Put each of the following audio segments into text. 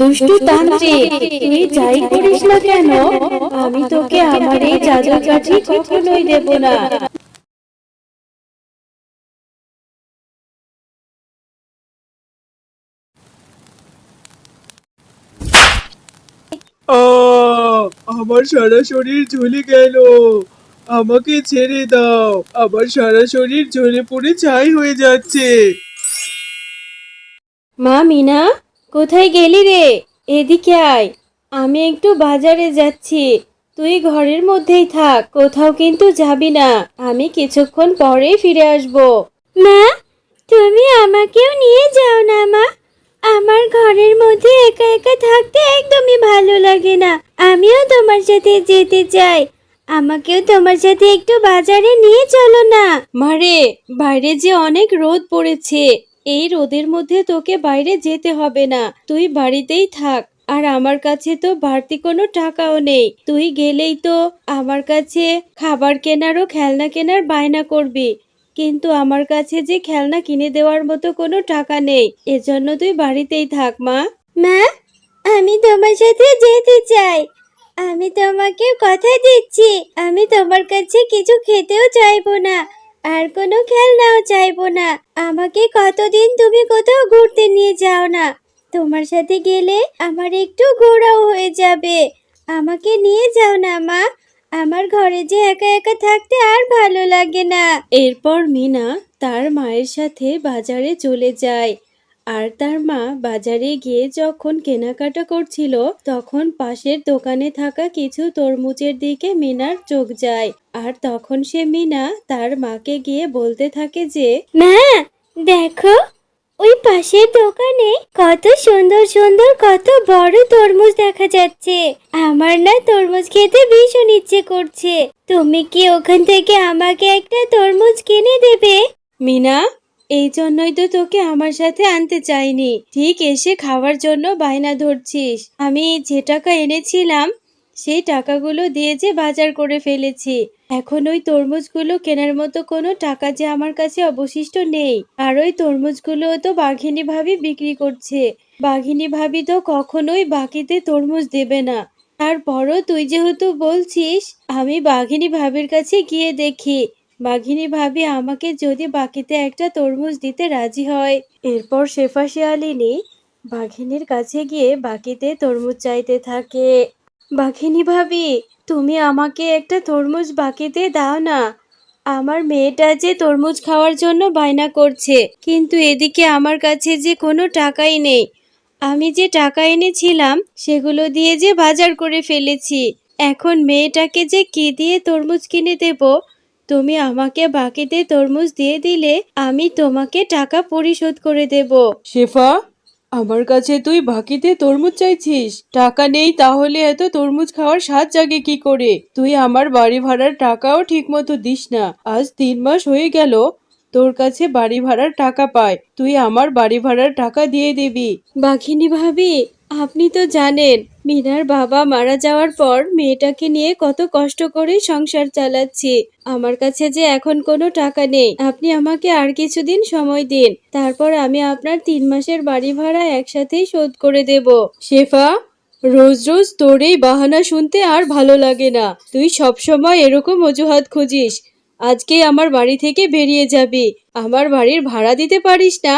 দুষ্টু তান্ত্রিক, তুই যাই করিস না কেন, আমি তোকে আমার এই জাদুর কাঠি কখনোই দেব না। আহ আমার সারা শরীর জ্বলে গেল। আমাকে ছেড়ে দাও, আমার সারা শরীর জ্বলে পুড়ে ছাই হয়ে যাচ্ছে। মা মিনা, কোথায় গেলি রে? এদিকে আয়, আমি একটু বাজারে যাচ্ছি। তুই ঘরের মধ্যেই থাক, কোথাও কিন্তু যাবি না। আমি কিছুক্ষণ পরেই ফিরে আসব। মা, তুমি আমাকেও নিয়ে যাও না মা। আমার ঘরের মধ্যে একা একা থাকতে একদমই ভালো লাগে না। আমিও তোমার সাথে যেতে চাই। আমাকেও তোমার সাথে একটু বাজারে নিয়ে চলো না। মারে, বাইরে যে অনেক রোদ পড়েছে, এই রোদের মধ্যে তোকে বাইরে যেতে হবে না। তুই বাড়িতেই থাক। আর আমার কাছে তো বাড়তি কোনো টাকাও নেই। তুই গেলেই তো আমার কাছে খাবার কেনার ও খেলনা কেনার বায়না করবি, কিন্তু আমার কাছে যে খেলনা কিনে দেওয়ার মতো কোনো টাকা নেই। এজন্য তুই বাড়িতেই থাক মা। মা, আমি তোমার সাথে যেতে চাই। আমি তোমাকে কথা দিচ্ছি, আমি তোমার কাছে কিছু খেতেও চাইবো না, আর কোনো খেলনাও চাইবো না। আমাকে কতদিন তুমি কোথাও ঘুরতে নিয়ে যাও না। তোমার সাথে গেলে আমার একটু ঘোরাও হয়ে যাবে। আমাকে নিয়ে যাও না মা। আমার ঘরে যে একা একা থাকতে আর ভালো লাগে না। এরপর মিনা তার মায়ের সাথে বাজারে চলে যায়। আর তার মা বাজারে গিয়ে যখন কেনাকাটা করছিল, তখন পাশের দোকানে থাকা কিছু তরমুজের দিকে মিনার চোখ যায়। আর তখন মিনা তার মাকে গিয়ে বলতে থাকে যে, মা, দেখো, ওই পাশের দোকানে কত সুন্দর সুন্দর কত বড় তরমুজ দেখা যাচ্ছে। আমার না তরমুজ খেতে ভীষণ ইচ্ছে করছে। তুমি কি ওখান থেকে আমাকে একটা তরমুজ কিনে দেবে? মিনা, এই জন্যই তো তোকে আমার সাথে আনতে চাইনি। ঠিক এসে খাওয়ার জন্য বায়না ধরছিস। আমি যে টাকা এনেছিলাম সেই টাকাগুলো দিয়ে যে বাজার করে ফেলেছি। এখন ওই তরমুজগুলো কেনার মতো কোনো টাকা যে আমার কাছে অবশিষ্ট নেই। আর ওই তরমুজগুলো তো বাঘিনী ভাবি বিক্রি করছে। বাঘিনী ভাবি তো কখনোই বাকিতে তরমুজ দেবে না। তারপরও তুই যেহেতু বলছিস, আমি বাঘিনী ভাবির কাছে গিয়ে দেখি বাঘিনী ভাবি আমাকে যদি বাকিতে একটা তরমুজ দিতে রাজি হয়। এরপর শেফা শিয়ালিনী বাঘিনীর কাছে গিয়ে বাকিতে তরমুজ চাইতে থাকে। বাঘিনী ভাবি, তুমি আমাকে একটা তরমুজ বাকিতে দাও না। আমার মেয়েটা যে তরমুজ খাওয়ার জন্য বায়না করছে, কিন্তু এদিকে আমার কাছে যে কোনো টাকাই নেই। আমি যে টাকা এনেছিলাম সেগুলো দিয়ে যে বাজার করে ফেলেছি। এখন মেয়েটাকে যে কি দিয়ে তরমুজ কিনে দেব? তুমি আমাকে বাকিতে তরমুজ দিয়ে দিলে আমি তোমাকে টাকা পরিশোধ করে দেব। শেফা, আমার কাছে তুই বাকিতে তরমুজ চাইছিস? টাকা নেই তাহলে এত তরমুজ খাওয়ার স্বাদ জাগে কি করে? তুই আমার বাড়ি ভাড়ার টাকাও ঠিক মতো দিস না। আজ 3 মাস হয়ে গেল তোর কাছে বাড়ি ভাড়ার টাকা পায়। তুই আমার বাড়ি ভাড়ার টাকা দিয়ে দিবি। বাঘিনী ভাবি, আপনি তো জানেন মিনার বাবা মারা যাওয়ার পর মেয়েটাকে নিয়ে কত কষ্ট করে সংসার চালাচ্ছি। আমার কাছে যে এখন কোনো টাকা নেই। আপনি আমাকে আর কিছুদিন সময় দিন, তারপর আমি আপনার 3 মাসের বাড়ি ভাড়া একসাথেই শোধ করে দেব। শেফা, রোজ রোজ তোর এই বাহানা শুনতে আর ভালো লাগে না। তুই সব সময় এরকম অজুহাত খুঁজিস। আজকেই আমার বাড়ি থেকে বেরিয়ে যাবি। আমার বাড়ির ভাড়া দিতে পারিস না,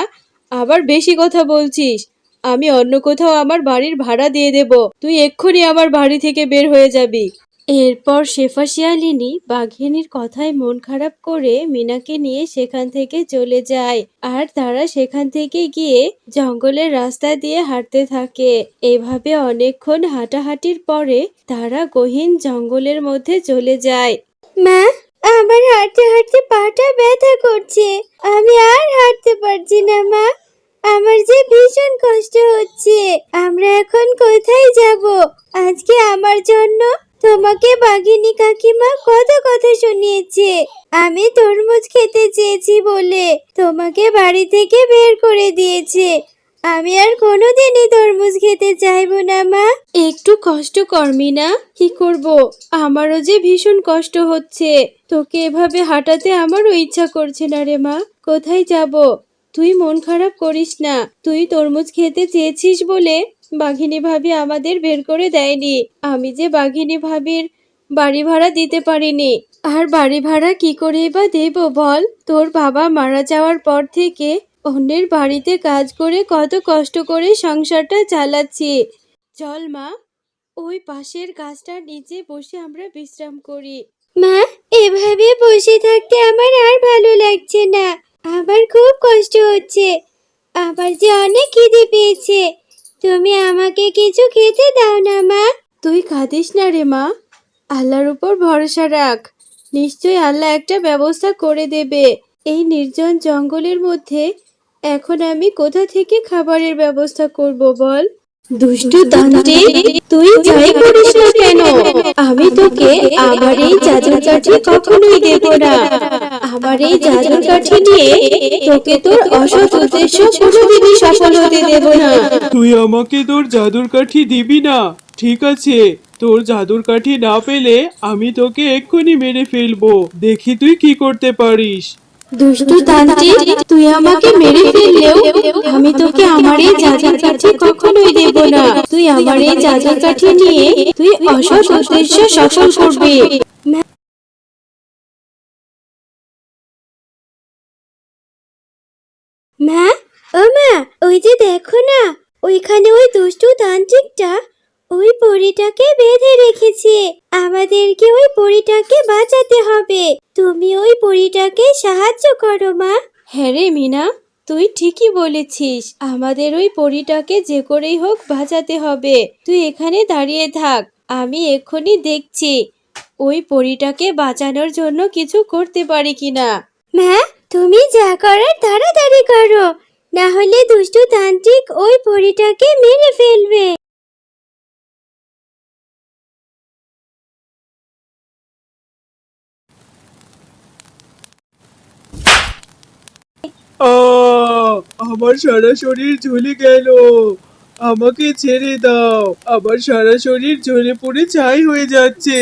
আবার বেশি কথা বলছিস। আমি অন্য কোথাও আমার বাড়ির ভাড়া দিয়ে দেব। তুই এক্ষুনি আমার বাড়ি থেকে বের হয়ে যাবি। এরপর শেফা শিয়ালিনী বাঘিনীর কথায় মন খারাপ করে মিনাকে নিয়ে সেখান থেকে চলে যায়। আর তারা সেখান থেকে গিয়ে জঙ্গলের রাস্তা দিয়ে হাঁটতে থাকে। এভাবে অনেকক্ষণ হাঁটাহাঁটির পরে তারা গহীন জঙ্গলের মধ্যে চলে যায়। মা, আমার হাঁটতে হাঁটতে পাটা ব্যথা করছে। আমি আর হাঁটতে পারছি না মা। আমার যে ভীষণ কষ্ট হচ্ছে। আমরা এখন কোথায় যাব? আজকে আমার জন্য তোমাকে বাঘিনী কাকিমা কত কথা শুনিয়েছে। আমি তরমুজ খেতে চেয়েছি বলে তোমাকে বাড়ি থেকে বের করে দিয়েছে। আমি আর কোনোদিনই তরমুজ খেতে চাইবো না মা। একটু কষ্ট কর মিনা, কি করব? আমারও যে ভীষণ কষ্ট হচ্ছে। তোকে এভাবে হাঁটাতে আমারও ইচ্ছা করছে না রে মা। কোথায় যাব? তুই মন খারাপ করিস না। তুই তরমুজ খেতে চেয়েছিস বলে বাঘিনী ভাবি আমাদের বের করে দেয়নি। আমি যে বাঘিনী ভাবির বাড়ি ভাড়া দিতে পারিনি। আর বাড়ি ভাড়া কি করেই বা দেব বল? তোর বাবা মারা যাওয়ার পর থেকে অন্যের বাড়িতে কাজ করে কত কষ্ট করে সংসারটা চালাচ্ছি। চল মা, ওই পাশের গাছটার নিচে বসে আমরা বিশ্রাম করি। মা, এভাবে বসে থাকতে আমার আর ভালো লাগছে না। আমার খুব কষ্ট হচ্ছে। আমার যে অনেক খিদে পেয়েছে। তুমি আমাকে কিছু খেতে দাও না মা। তুই কাঁদিস না রে মা, আল্লাহর উপর ভরসা রাখ। নিশ্চয়ই আল্লাহ একটা ব্যবস্থা করে দেবে। এই নির্জন জঙ্গলের মধ্যে এখন আমি কোথা থেকে খাবারের ব্যবস্থা করব বল? দুষ্টু তান্ত্রিক, তুই যাই করিস না কেন, আমি তোকে আমার এই জাদুর কাঠি কখনোই দেব না। আমার এই জাদুর কাঠি নিয়ে তোকে তোর অসৎ উদ্দেশ্য কোনোদিনই সফল হতে দেব না। তুই আমাকে তোর জাদুর কাঠি দিবি না? ঠিক আছে, তোর জাদুর কাঠি না পেলে আমি তোকে এক্ষুনি মেরে ফেলবো। দেখি তুই কি করতে পারিস। দুষ্টু তান্ত্রিক, তুই আমাকে মেরে ফেললেও আমি তোকে আমার এই জাদুর কাঠি কখনোই দেব না। তুই আমার এই জাদুর কাঠি নিয়ে তুই অসৎ উদ্দেশ্য সফল করবি। মা, ও মা, ওই যে দেখো না, ওইখানে ওই দুষ্টু তান্ত্রিকটা ওই পরীটাকে বেঁধে রেখেছে। আমাদেরকে ওই পরীটাকে বাঁচাতে হবে। তুমি ওই পরীটাকে সাহায্য করো মা। হ্যাঁ রে মিনা, তুই ঠিকই বলেছিস। আমাদের ওই পরীটাকে যে করেই হোক বাঁচাতে হবে। তুই এখানে দাঁড়িয়ে থাক, আমি এক্ষুনি দেখছি ওই পরীটাকে বাঁচানোর জন্য কিছু করতে পারি কিনা। মা, তুমি যা করার তাড়াতাড়ি করো, না হলে দুষ্টু তান্ত্রিক ওই পরীটাকে মেরে ফেলবে। আমার সারা শরীর জ্বলে গেল। আমাকে ছেড়ে দাও, আমার সারা শরীর জ্বলে পুড়ে ছাই হয়ে যাচ্ছে।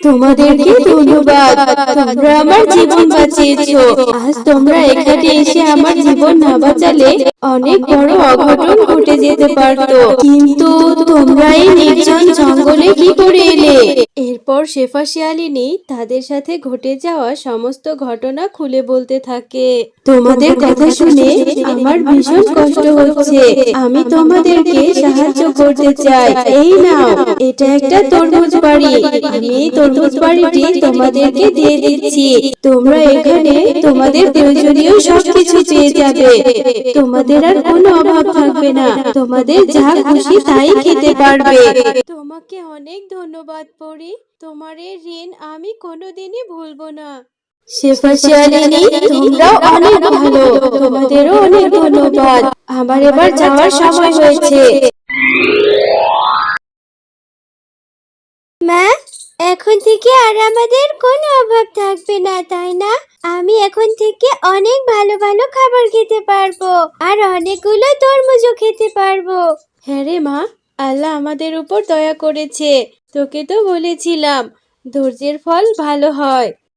তোমাদেরকে ধন্যবাদ, তোমরা আমার জীবন বাঁচিয়েছো। আজ তোমরা এখানে এসে আমার জীবন না বাঁচালে অনেক বড় অঘটন ঘটে যেতে পারতো। কিন্তু তোমরা এই নির্জন জঙ্গলে কি করে এলে? এরপর শেফা শিয়ালিনী তাদের সাথে ঘটে যাওয়া সমস্ত ঘটনা খুলে বলতে থাকে। তোমাদের কথা শুনে আমার ভীষণ কষ্ট হচ্ছে। আমি তোমাদেরকে সাহায্য করতে চাই। এই নাও, এটা একটা তরমুজ বাড়ি। আমি এই তরমুজ বাড়িটি তোমাদেরকে দিয়ে দিচ্ছি। তোমরা এখানে তোমাদের প্রয়োজনীয় সবকিছু পেয়ে যাবে। তোমাদের আর কোনো অভাব থাকবে না। তোমাদের যা খুশি তাই খেতে পারবে। তোমাকে অনেক ধন্যবাদ পরি। তোমার এই ঋণ আমি কোনোদিনই ভুলবো না। শেফা শিয়ালিনী, তোমরাও অনেক ভালো। তোমাদেরও অনেক ধন্যবাদ। আমার এবার যাওয়ার সময় হয়েছে। মা, এখন থেকে আর আমাদের কোনো অভাব থাকবে না, তাই না? আমি এখন থেকে অনেক ভালো ভালো খাবার খেতে পারবো, আর অনেকগুলো তরমুজও খেতে পারবো। হ্যাঁ রে মা, আল্লাহ আমাদের উপর দয়া করেছে। তোকে তো বলেছিলাম, ধৈর্যের ফল ভালো হয়।